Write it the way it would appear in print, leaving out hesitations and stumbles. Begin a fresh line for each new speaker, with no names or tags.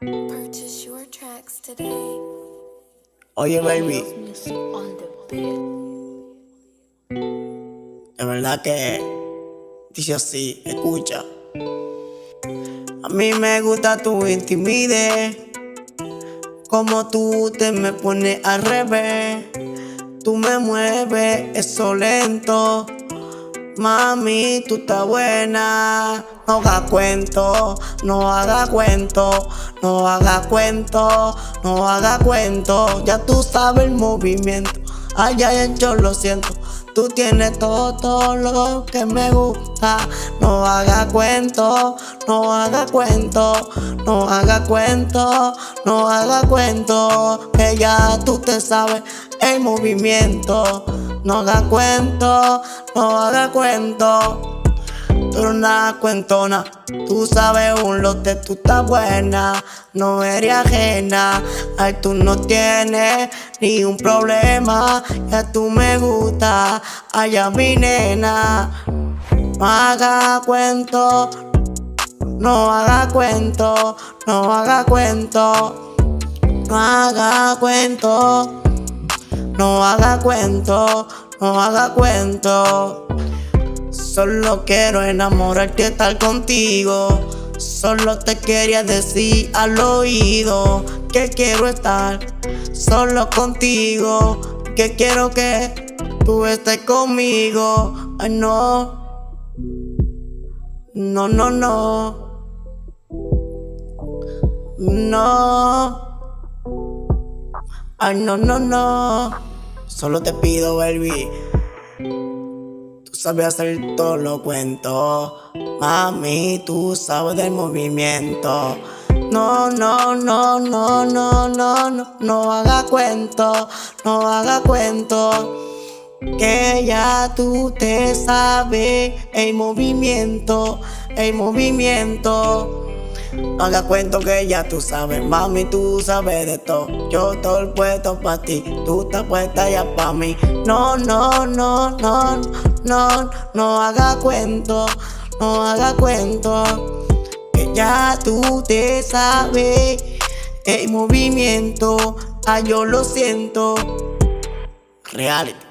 Purchase your tracks today.
Oye, baby,
Music on the beat.
de verdad que dice así, escucha. A mí me gusta tu intimidez, como tú te me pones al revés. Tú me mueves, eso lento. Mami, tú estás buena. No hagas cuento, no hagas cuento, no hagas cuento, no hagas cuento. Ya tú sabes el movimiento. Ay, ay, yo lo siento. Tú tienes todo lo que me gusta. No hagas cuento, no hagas cuento, no hagas cuento, no hagas cuento. Que ya tú te sabes el movimiento. No hagas cuento, no hagas cuento. Tú eres una cuentona, tú sabes un lote, tú estás buena, no eres ajena. Ay, tú no tienes ni un problema, ya tú me gusta, allá mi nena. No haga cuento, no haga cuento, no haga cuento, no haga cuento, no haga cuento, no haga cuento. Solo quiero enamorarte y estar contigo. Solo te quería decir al oído que quiero estar solo contigo, que quiero que tú estés conmigo. Ay, no, no, no, no, no. Ay, no, no, no. Solo te pido, baby, sabes hacer todo lo cuento. Mami, tú sabes del movimiento. No, no, no, no, no, no, no, no haga cuento, no haga cuento. Que ya tú te sabes el movimiento, el movimiento. No hagas cuento que ya tú sabes, mami, tú sabes de todo. Yo estoy puesto pa' ti, tú estás puesta ya pa' mí. No, no, no, no, no, no hagas cuento, no hagas cuento. Que ya tú te sabes el movimiento, ah, yo lo siento. Reality.